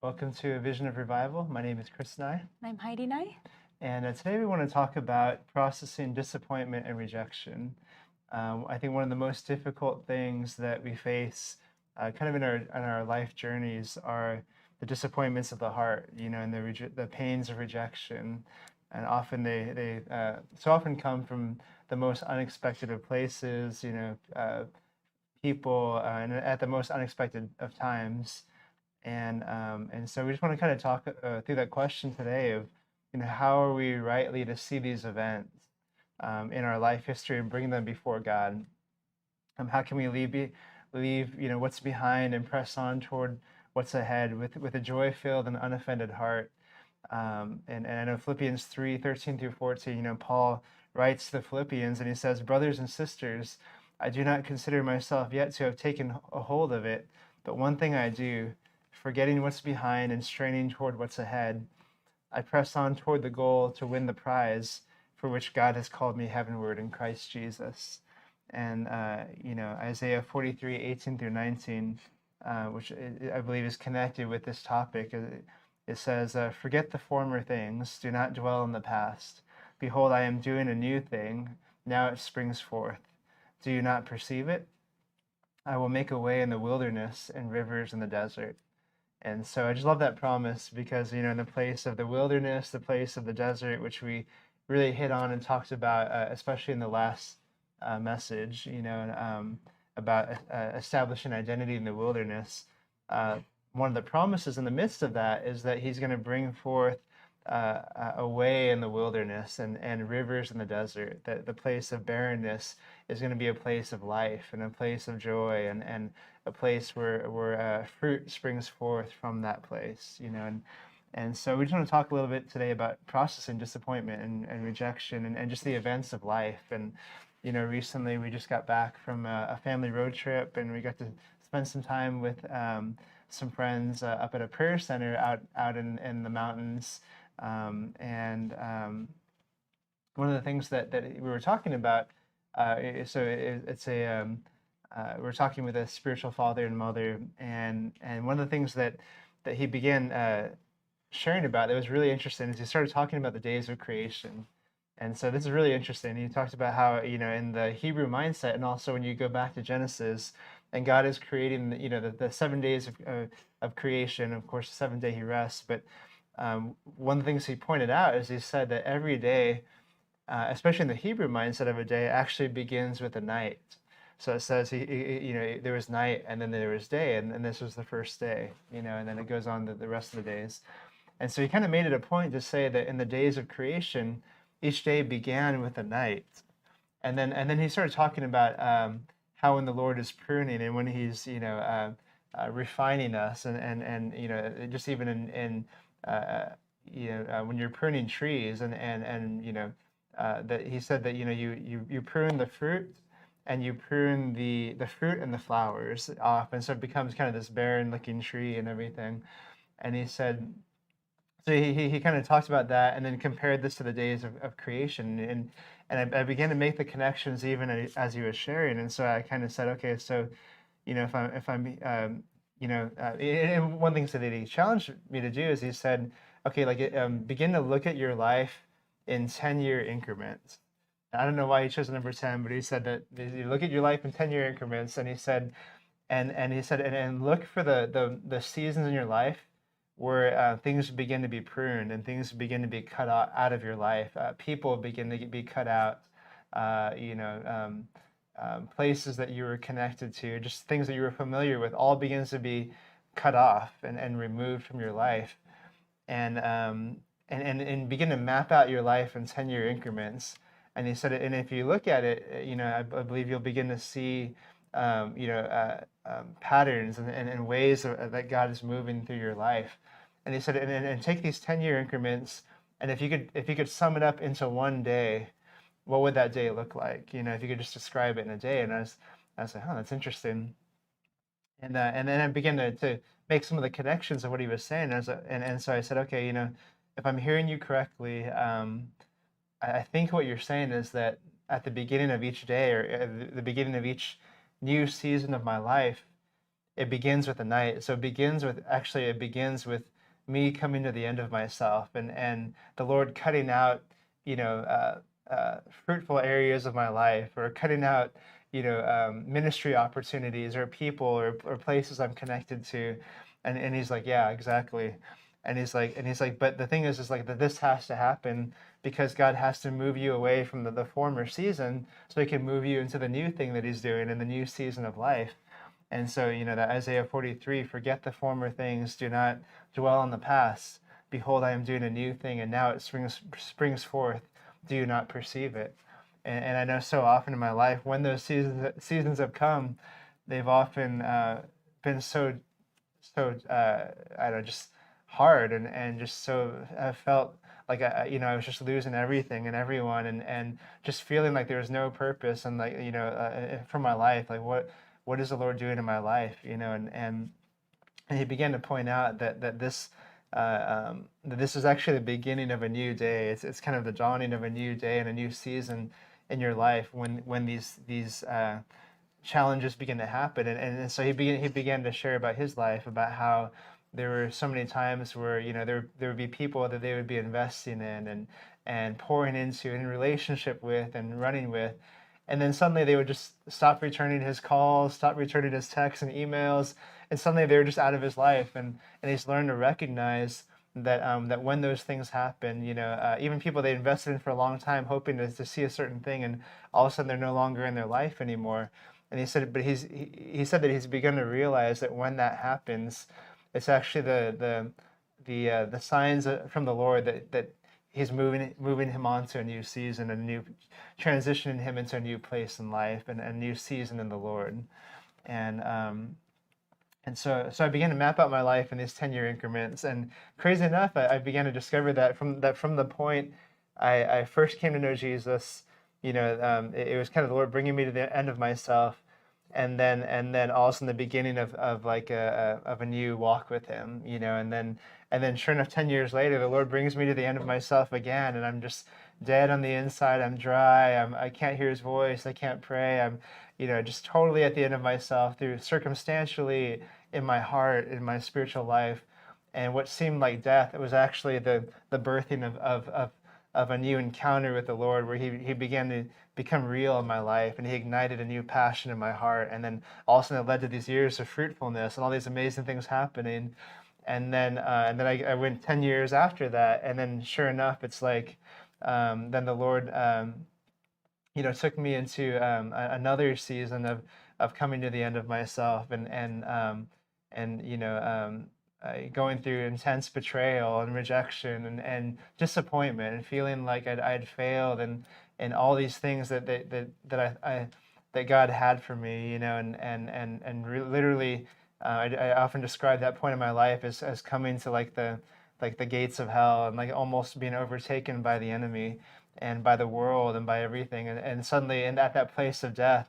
Welcome to A Vision of Revival. My name is Chris Ngai, I'm Heidi Ngai. and today we want to talk about processing disappointment and rejection. I think one of the most difficult things that we face, kind of in our life journeys, are the disappointments of the heart, and the pains of rejection, and often they so often come from the most unexpected of places, people, and at the most unexpected of times. And so we just want to kind of talk through that question today of, how are we rightly to see these events in our life history and bring them before God? How can we leave what's behind and press on toward what's ahead with a joy-filled and unoffended heart? And I know Philippians 3:13 through 14, Paul writes to the Philippians and he says, "Brothers and sisters, I do not consider myself yet to have taken a hold of it, but one thing I do, forgetting what's behind and straining toward what's ahead, I press on toward the goal to win the prize for which God has called me heavenward in Christ Jesus." And, Isaiah 43:18 through 19, which I believe is connected with this topic. It says, "Forget the former things, do not dwell in the past. Behold, I am doing a new thing, now it springs forth. Do you not perceive it? I will make a way in the wilderness and rivers in the desert." And so I just love that promise because, in the place of the wilderness, the place of the desert, which we really hit on and talked about, especially in the last message, about establishing identity in the wilderness. One of the promises in the midst of that is that he's going to bring forth a way in the wilderness and rivers in the desert, that the place of barrenness is going to be a place of life and a place of joy and a place where fruit springs forth from that place, and so we just want to talk a little bit today about processing disappointment and rejection and just the events of life. And, recently we just got back from a family road trip and we got to spend some time with some friends up at a prayer center out in the mountains. And one of the things that we were talking about, we're talking with a spiritual father and mother, and one of the things that he began sharing about that was really interesting is he started talking about the days of creation. And so this is really interesting. He talked about how, in the Hebrew mindset, and also when you go back to Genesis, and God is creating, the 7 days of creation. Of course, the seventh day he rests. But one of the things he pointed out is he said that every day, especially in the Hebrew mindset of a day, actually begins with a night. So it says there was night and then there was day, and this was the first day, and then it goes on to the rest of the days. And so he kind of made it a point to say that in the days of creation, each day began with a night. And then he started talking about how when the Lord is pruning and when he's refining us and just even in when you're pruning trees and that he said that you prune the fruit and you prune the fruit and the flowers off, and so it becomes kind of this barren looking tree and everything. And he said, so he kind of talked about that and then compared this to the days of creation. And I began to make the connections even as he was sharing. And so I kind of said, okay, so, if I'm and one thing that he challenged me to do is he said, okay, like begin to look at your life in 10-year increments. I don't know why he chose the number 10, but he said that you look at your life in 10-year increments. And he said, and look for the seasons in your life where things begin to be pruned and things begin to be cut out of your life. People begin to be cut out. Places that you were connected to, just things that you were familiar with, all begins to be cut off and removed from your life. And begin to map out your life in 10-year increments. And he said, and if you look at it, I believe you'll begin to see patterns and ways that God is moving through your life. And he said, and take these 10-year increments, and if you could sum it up into one day, what would that day look like? If you could just describe it in a day. And I was like, oh, that's interesting. And then I began to make some of the connections of what he was saying. And so I said, okay, if I'm hearing you correctly, I think what you're saying is that at the beginning of each day or at the beginning of each new season of my life it begins with the night. So it begins with me coming to the end of myself, and the Lord cutting out, you know, fruitful areas of my life, or cutting out, ministry opportunities, or people, or places I'm connected to. And he's like, yeah, exactly. And he's like, but the thing is like that this has to happen because God has to move you away from the former season so he can move you into the new thing that he's doing in the new season of life. And so, that Isaiah 43, forget the former things, do not dwell on the past. Behold, I am doing a new thing, and now it springs forth. Do you not perceive it? And I know so often in my life, when those seasons have come, they've often been I don't know, just hard, and just so I felt like I was just losing everything and everyone, and just feeling like there was no purpose, and like for my life, like what is the Lord doing in my life, and he began to point out that this is actually the beginning of a new day. It's kind of the dawning of a new day and a new season in your life when these challenges begin to happen. And so he began to share about his life, about how there were so many times where there would be people that they would be investing in and pouring into, and in relationship with, and running with, and then suddenly they would just stop returning his calls, stop returning his texts and emails, and suddenly they were just out of his life. And he's learned to recognize that when those things happen, even people they invested in for a long time, hoping to see a certain thing, and all of a sudden they're no longer in their life anymore. And he said, but he said that he's begun to realize that when that happens, it's actually the signs from the Lord that he's moving him on to a new season, a new transitioning him into a new place in life, and a new season in the Lord. And so I began to map out my life in these 10-year increments. And crazy enough, I began to discover that from the point I first came to know Jesus, it was kind of the Lord bringing me to the end of myself, and then also in the beginning of like of a new walk with Him, and then sure enough, 10 years later, the Lord brings me to the end of myself again, and I'm just dead on the inside. I'm dry. I can't hear His voice. I can't pray. I'm just totally at the end of myself, through circumstantially in my heart, in my spiritual life. And what seemed like death, it was actually the birthing of a new encounter with the Lord, where he began to become real in my life, and he ignited a new passion in my heart. And then all of a sudden it led to these years of fruitfulness and all these amazing things happening. And then I went 10 years after that, and then sure enough, it's like then the Lord took me into another season of coming to the end of myself, and going through intense betrayal and rejection and disappointment, and feeling like I'd failed, and all these things that God had for me, literally, I often describe that point in my life as coming to like the gates of hell, and like almost being overtaken by the enemy and by the world and by everything, and suddenly, and at that place of death,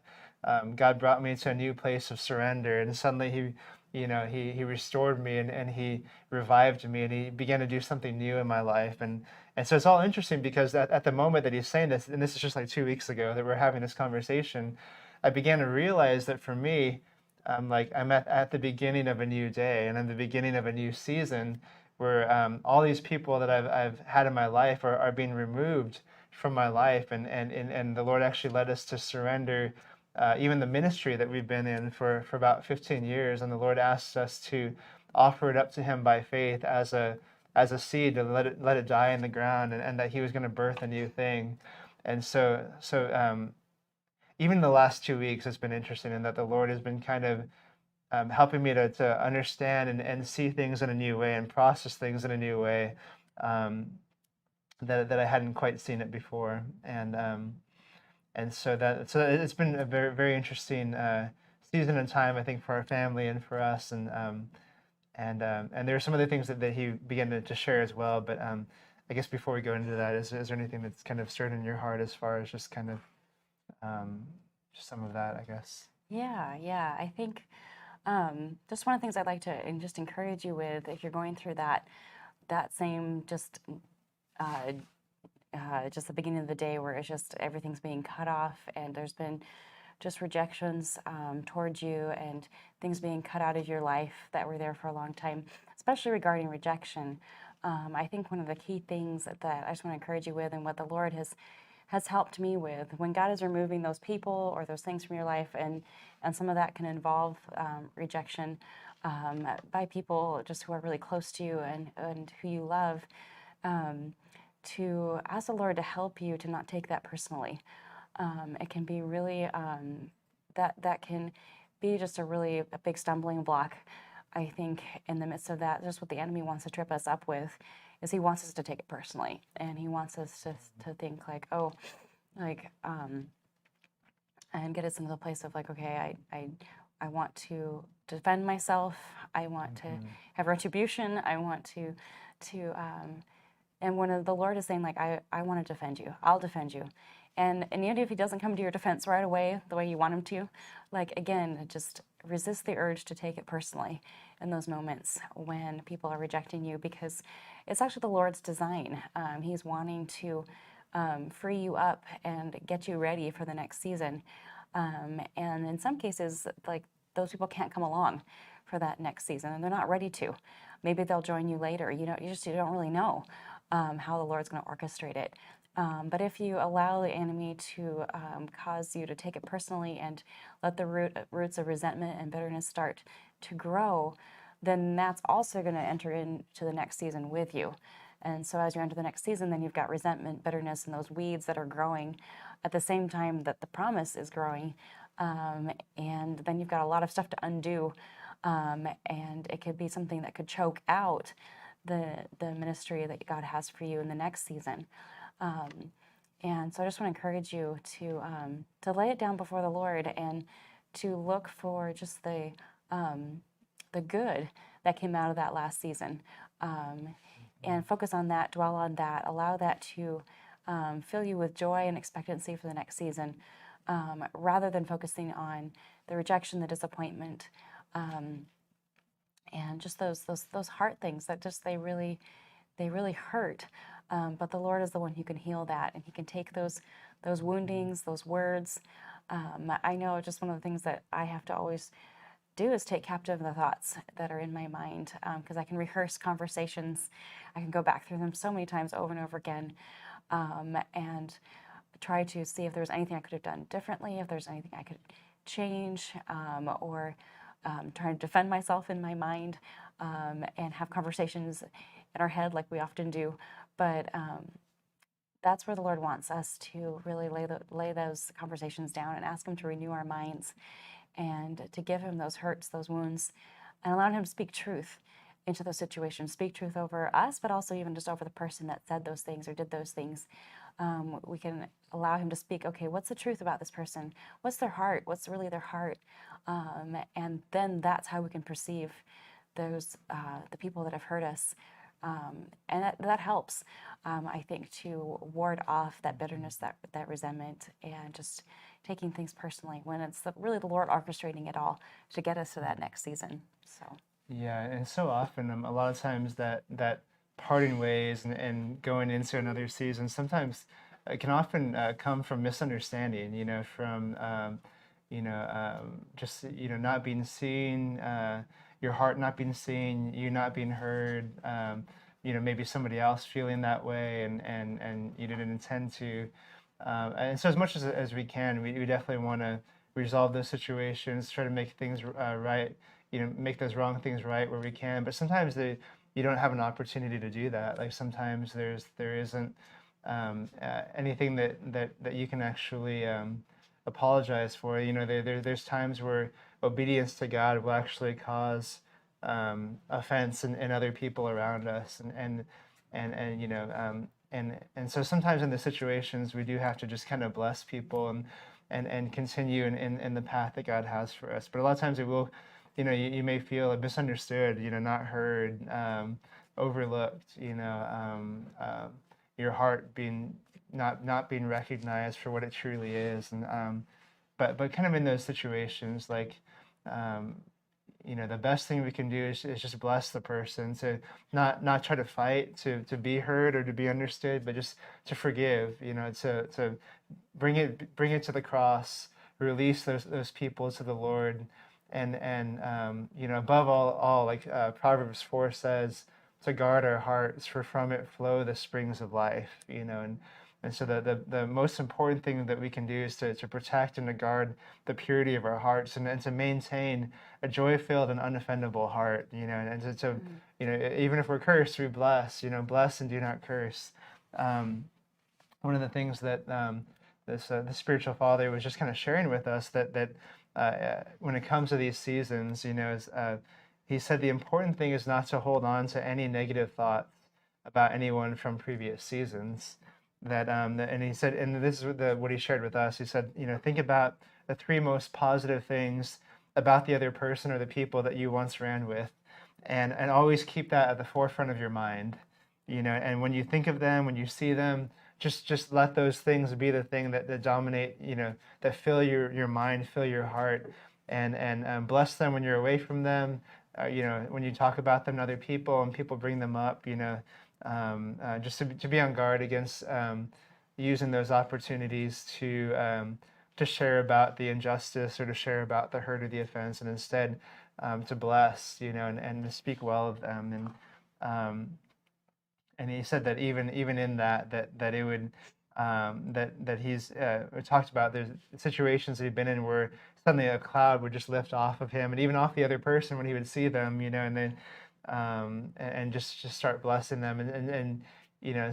God brought me to a new place of surrender, and suddenly he restored me, and he revived me, and he began to do something new in my life. And so it's all interesting, because at the moment that he's saying this, and this is just like 2 weeks ago that we're having this conversation, I began to realize that for me, I'm at the beginning of a new day, and I'm the beginning of a new season, where all these people that I've had in my life are being removed from my life, and the Lord actually led us to surrender even the ministry that we've been in for about 15 years, and the Lord asked us to offer it up to Him by faith as a seed, to let it die in the ground, and that He was going to birth a new thing. And so even the last 2 weeks has been interesting, in that the Lord has been kind of helping me to understand and see things in a new way, and process things in a new way, that I hadn't quite seen it before. And so it's been a very, very interesting season and time, I think, for our family and for us. And there are some other things that he began to share as well. But I guess before we go into that, is there anything that's kind of stirred in your heart, as far as just kind of just some of that, I guess? Yeah. I think just one of the things I'd like to just encourage you with, if you're going through that same just the beginning of the day, where it's just everything's being cut off, and there's been just rejections towards you and things being cut out of your life that were there for a long time, especially regarding rejection. I think one of the key things that I just want to encourage you with, and what the Lord has helped me with, when God is removing those people or those things from your life, and some of that can involve rejection by people just who are really close to you and who you love, to ask the Lord to help you to not take that personally. It can be really that can be just a big stumbling block. I think in the midst of that, just what the enemy wants to trip us up with is he wants us to take it personally, and he wants us to think like, oh, like and get us into the place of like, okay, I want to defend myself. I want to have retribution. I want to and when the Lord is saying like, I want to defend you, I'll defend you. And even if he doesn't come to your defense right away, the way you want him to, like, again, just resist the urge to take it personally in those moments when people are rejecting you, because it's actually the Lord's design. He's wanting to free you up and get you ready for the next season. And in some cases, like, those people can't come along for that next season, and they're not ready to. Maybe they'll join you later. You don't really know how the Lord's going to orchestrate it. But if you allow the enemy to cause you to take it personally and let the roots of resentment and bitterness start to grow, then that's also going to enter into the next season with you. And so as you enter the next season, then you've got resentment, bitterness, and those weeds that are growing at the same time that the promise is growing. And then you've got a lot of stuff to undo. And it could be something that could choke out the ministry that God has for you in the next season. And so I just want to encourage you to lay it down before the Lord and to look for just the good that came out of that last season, and focus on that, dwell on that, allow that to fill you with joy and expectancy for the next season, rather than focusing on the rejection, the disappointment, and just those heart things that just they really hurt. But the Lord is the one who can heal that, and he can take those woundings, those words. I know just one of the things that I have to always do is take captive the thoughts that are in my mind, because I can rehearse conversations. I can go back through them so many times over and over again, and try to see if there's anything I could have done differently, if there's anything I could change, or trying to defend myself in my mind, and have conversations in our head like we often do. But that's where the Lord wants us to really lay those conversations down and ask him to renew our minds and to give him those hurts, those wounds, and allow him to speak truth into those situations, speak truth over us, but also even just over the person that said those things or did those things. We can allow him to speak, okay, what's the truth about this person? What's their heart? What's really their heart? And then that's how we can perceive those the people that have hurt us. And that helps, I think, to ward off that bitterness, that resentment, and just taking things personally when it's really the Lord orchestrating it all to get us to that next season. So Yeah, and so often, a lot of times that parting ways and going into another season, sometimes it can often come from misunderstanding, from just not being seen, your heart not being seen, you not being heard, maybe somebody else feeling that way, and you didn't intend to. And so as much as we can, we definitely want to resolve those situations, try to make things right, make those wrong things right where we can. But sometimes you don't have an opportunity to do that. Like sometimes there isn't anything that you can actually apologize for. There's times where obedience to God will actually cause offense in other people around us, and so sometimes in the situations we do have to just kind of bless people and continue in the path that God has for us. But a lot of times it will, you may feel misunderstood, not heard, overlooked, your heart being not being recognized for what it truly is. And but kind of in those situations, like the best thing we can do is just bless the person, to not try to fight to be heard or to be understood, but just to forgive, to bring it to the cross, release those people to the Lord, and above all, like Proverbs 4 says, to guard our hearts, for from it flow the springs of life. And so the most important thing that we can do is to protect and to guard the purity of our hearts, and to maintain a joy-filled and unoffendable heart. Even if we're cursed, we bless. Bless and do not curse. One of the things that the spiritual father was just kind of sharing with us, that when it comes to these seasons, is he said the important thing is not to hold on to any negative thoughts about anyone from previous seasons. And he said, and this is what he shared with us. He said, think about the three most positive things about the other person or the people that you once ran with, and always keep that at the forefront of your mind. And when you think of them, when you see them, just let those things be the thing that dominate, that fill your mind, fill your heart, and bless them when you're away from them. When you talk about them to other people and people bring them up, just to be on guard against using those opportunities to share about the injustice or to share about the hurt or the offense, and instead to bless, and to speak well of them. And he said that even in that it would that he's talked about, there's situations that he'd been in where suddenly a cloud would just lift off of him and even off the other person when he would see them, and then and just start blessing them, and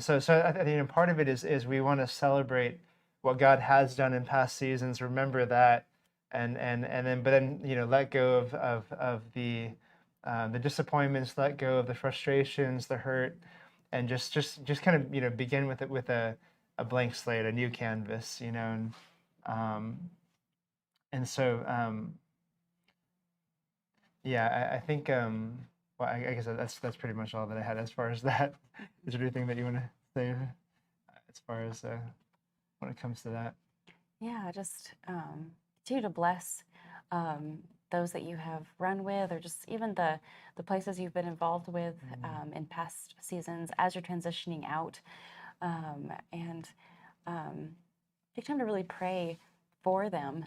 so I think part of it is we want to celebrate what God has done in past seasons, remember that, and then let go of the disappointments, let go of the frustrations, the hurt, and just kind of begin with it with a blank slate, a new canvas, um, and so yeah, I think well, I guess that's pretty much all that I had as far as that. Is there anything that you want to say as far as when it comes to that? Yeah, just continue to bless those that you have run with, or just even the places you've been involved with in past seasons as you're transitioning out, and take time to really pray for them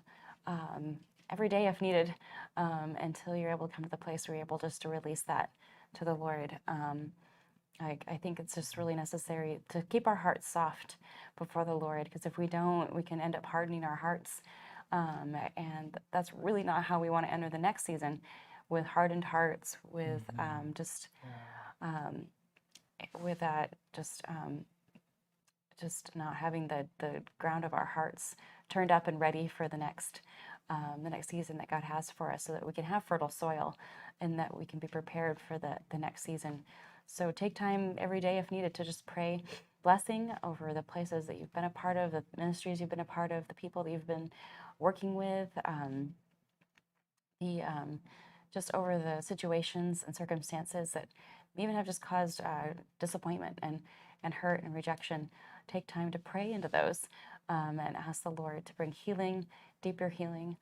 every day if needed, until you're able to come to the place where you're able just to release that to the Lord. I think it's just really necessary to keep our hearts soft before the Lord, because if we don't, we can end up hardening our hearts. And that's really not how we want to enter the next season, with hardened hearts, with with that just not having the ground of our hearts turned up and ready for the next season that God has for us, so that we can have fertile soil and that we can be prepared for the next season. So take time every day if needed to just pray blessing over the places that you've been a part of, the ministries you've been a part of, the people that you've been working with, just over the situations and circumstances that even have just caused disappointment and hurt and rejection. Take time to pray into those, and ask the Lord to bring healing, deeper healing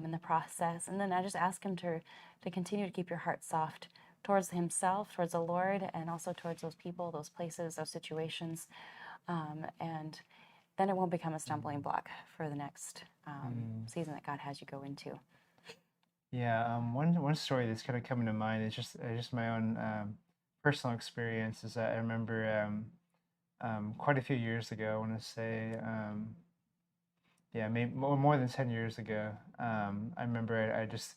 in the process. And then I just ask Him to continue to keep your heart soft towards Himself, towards the Lord, and also towards those people, those places, those situations. And then it won't become a stumbling block for the next season that God has you go into. Yeah, one story that's kind of coming to mind is just my own personal experience. Is that I remember quite a few years ago, I want to say, yeah, maybe more than 10 years ago. I remember I just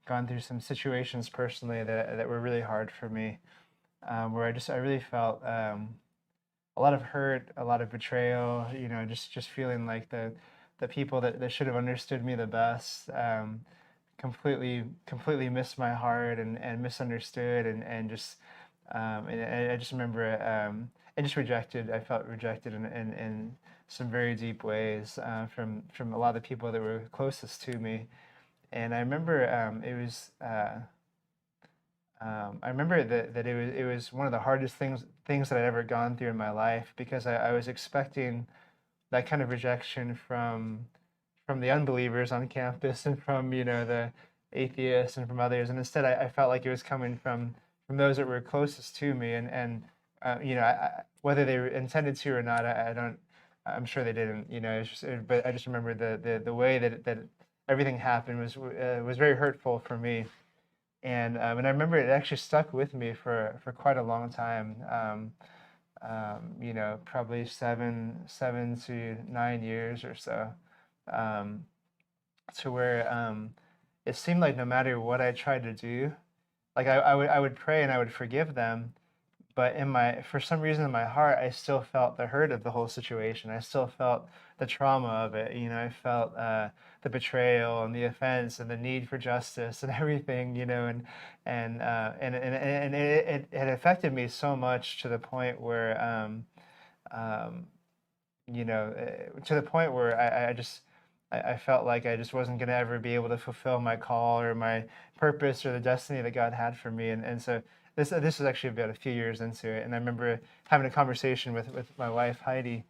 gone through some situations personally that were really hard for me, where I really felt a lot of hurt, a lot of betrayal. Just feeling like the people that should have understood me the best completely missed my heart and misunderstood, and I just remember and just rejected. I felt rejected in some very deep ways from a lot of the people that were closest to me. And I remember I remember that it was one of the hardest things that I'd ever gone through in my life, because I was expecting that kind of rejection from the unbelievers on campus and from the atheists and from others, and instead I felt like it was coming from those that were closest to me, and whether they were intended to or not, I don't. I'm sure they didn't. It's just, but I just remember the way that everything happened was very hurtful for me. And I remember it actually stuck with me for quite a long time. Probably 7 to 9 years or so, um, to where it seemed like no matter what I tried to do, like I would pray and I would forgive them, but for some reason in my heart, I still felt the hurt of the whole situation. I still felt the trauma of it. I felt the betrayal and the offense and the need for justice and everything. And it affected me so much to the point where um, to the point where I felt like I just wasn't going to ever be able to fulfill my call or my purpose or the destiny that God had for me. And so this was actually about a few years into it. And I remember having a conversation with my wife, Heidi,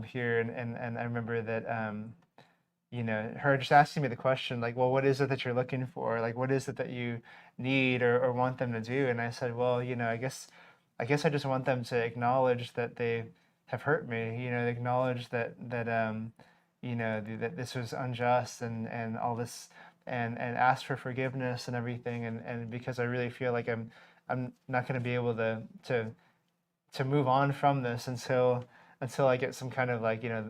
here. And I remember that, her just asking me the question, like, well, what is it that you're looking for? Like, what is it that you need or want them to do? And I said, well, I guess I just want them to acknowledge that they have hurt me. They acknowledge that this was unjust and all this, and ask for forgiveness and everything. And because I really feel like I'm not going to be able to move on from this until I get some kind of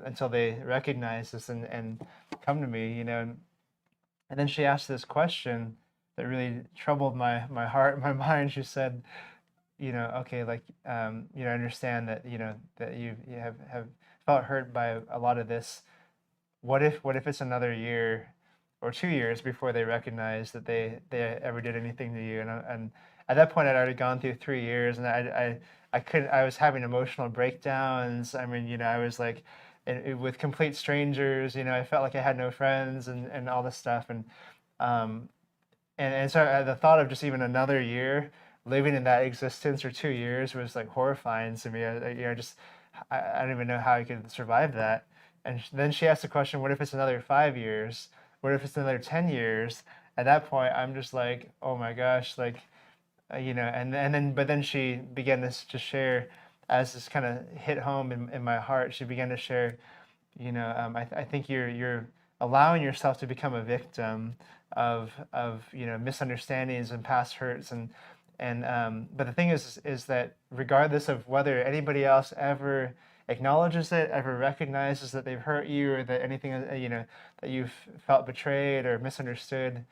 until they recognize this and come to me. And then she asked this question that really troubled my heart and my mind. She said, okay, like, I understand that, that you have felt hurt by a lot of this. What if it's another year or 2 years before they recognize that they ever did anything to you? And at that point, I'd already gone through 3 years, and I was having emotional breakdowns. I mean, I was like with complete strangers. I felt like I had no friends and all this stuff. And so the thought of just even another year living in that existence or 2 years was like horrifying to me. I don't even know how I could survive that. And then she asked the question, what if it's another 5 years? What if it's another 10 years? At that point, I'm just like, oh my gosh, like, but then she began to share, as this kind of hit home in my heart. She began to share, I think you're allowing yourself to become a victim of misunderstandings and past hurts. But the thing is that regardless of whether anybody else ever acknowledges it, ever recognizes that they've hurt you, or that anything that you've felt betrayed or misunderstood,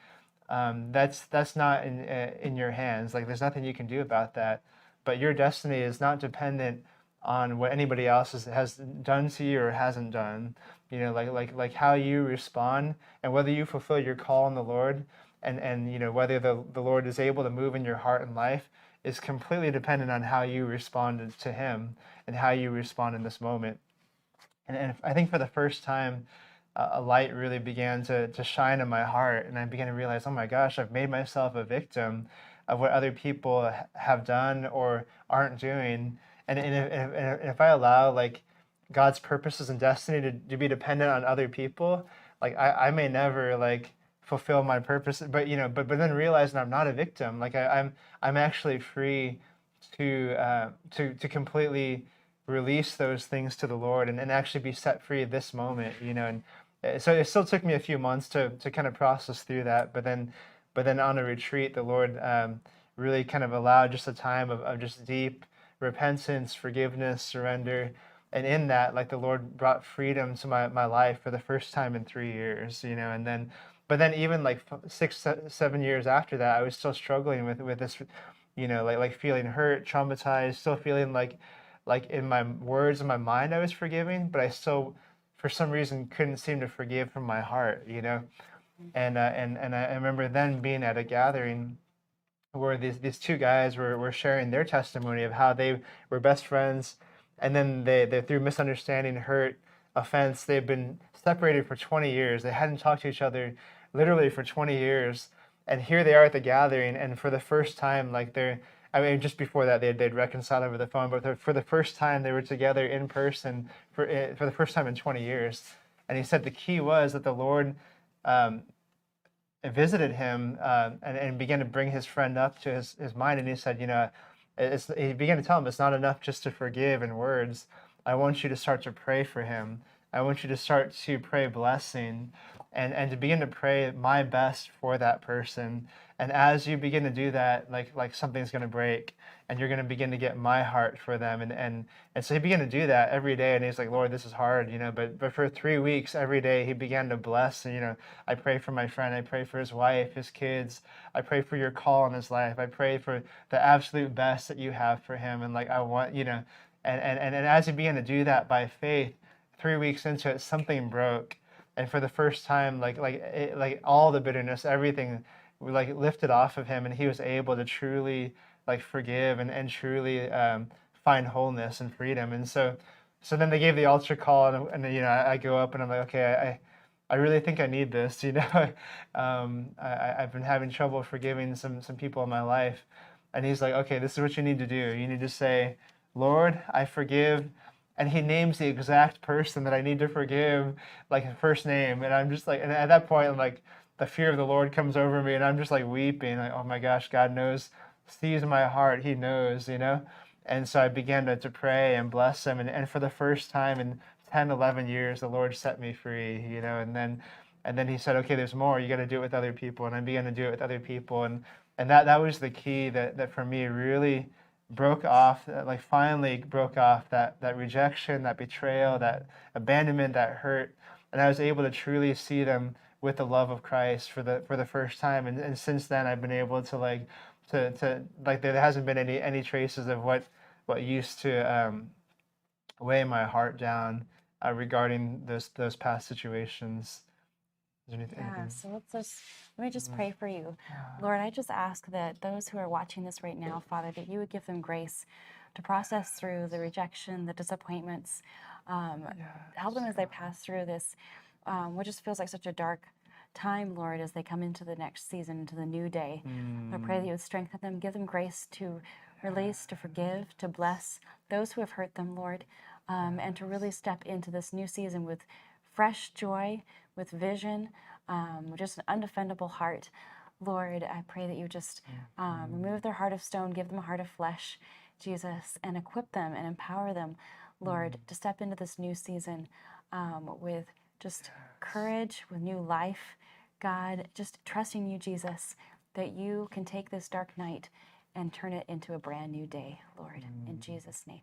that's not in your hands. Like, there's nothing you can do about that. But your destiny is not dependent on what anybody else has done to you or hasn't done. Like how you respond and whether you fulfill your call in the Lord, and whether the Lord is able to move in your heart and life is completely dependent on how you responded to Him and how you respond in this moment. And I think for the first time, a light really began to shine in my heart, and I began to realize, oh my gosh, I've made myself a victim of what other people have done or aren't doing. And if I allow like God's purposes and destiny to be dependent on other people, like I may never like fulfill my purpose. But then realizing I'm not a victim, like I'm actually free to completely release those things to the Lord, and actually be set free this moment. And so it still took me a few months to kind of process through that. But then on a retreat, the Lord really kind of allowed just a time of just deep repentance, forgiveness, surrender. And in that, like, the Lord brought freedom to my life for the first time in 3 years. But then even like 6, 7 years after that, I was still struggling with this, like feeling hurt, traumatized, still feeling like in my words and my mind I was forgiving, but I still, for some reason, couldn't seem to forgive from my heart. And I remember then being at a gathering where these two guys were sharing their testimony of how they were best friends, and then they through misunderstanding, hurt, offense, they've been separated for 20 years. They hadn't talked to each other literally for 20 years. And here they are at the gathering, and for the first time, like I mean, just before that, they'd reconciled over the phone, but for the first time, they were together in person for the first time in 20 years. And he said the key was that the Lord um, visited him, and began to bring his friend up to his mind. And he said, he began to tell him, it's not enough just to forgive in words. I want you to start to pray for him. I want you to start to pray blessing and to begin to pray my best for that person. And as you begin to do that, like something's going to break and you're going to begin to get my heart for them. And so he began to do that every day. And he's like, Lord, this is hard, but for 3 weeks, every day he began to bless. And, I pray for my friend. I pray for his wife, his kids. I pray for your call in his life. I pray for the absolute best that you have for him. And like, I want, and as he began to do that by faith, 3 weeks into it, something broke. And for the first time, like all the bitterness, everything like lifted off of him, and he was able to truly like forgive and truly find wholeness and freedom. And so then they gave the altar call, and I go up and I'm like, okay, I really think I need this. I've been having trouble forgiving some people in my life, and he's like, okay, this is what you need to do. You need to say, Lord, I forgive. And he names the exact person that I need to forgive, like first name. And I'm just like, and at that point, like the fear of the Lord comes over me, and I'm just like weeping, like, oh my gosh, God knows, sees my heart, he knows. And so I began to pray and bless him. And for the first time in 10, 11 years, the Lord set me free. And then he said, okay, there's more. You got to do it with other people. And I began to do it with other people. And that was the key that for me really broke off, like finally broke off that rejection, that betrayal, that abandonment, that hurt. And I was able to truly see them with the love of Christ for the first time. And since then I've been able to like there hasn't been any traces of what used to weigh my heart down regarding those past situations. Is there anything? Yeah, so let me just pray for you. Lord, I just ask that those who are watching this right now, Father, that you would give them grace to process through the rejection, the disappointments, help them as they pass through this, what just feels like such a dark time, Lord, as they come into the next season, into the new day. I pray that you would strengthen them, give them grace to release, to forgive, to bless those who have hurt them, Lord, and to really step into this new season with fresh joy, with vision, just an undefendable heart. Lord, I pray that you just remove their heart of stone, give them a heart of flesh, Jesus, and equip them and empower them, Lord, to step into this new season with just courage, with new life. God, just trusting you, Jesus, that you can take this dark night and turn it into a brand new day, Lord, in Jesus' name.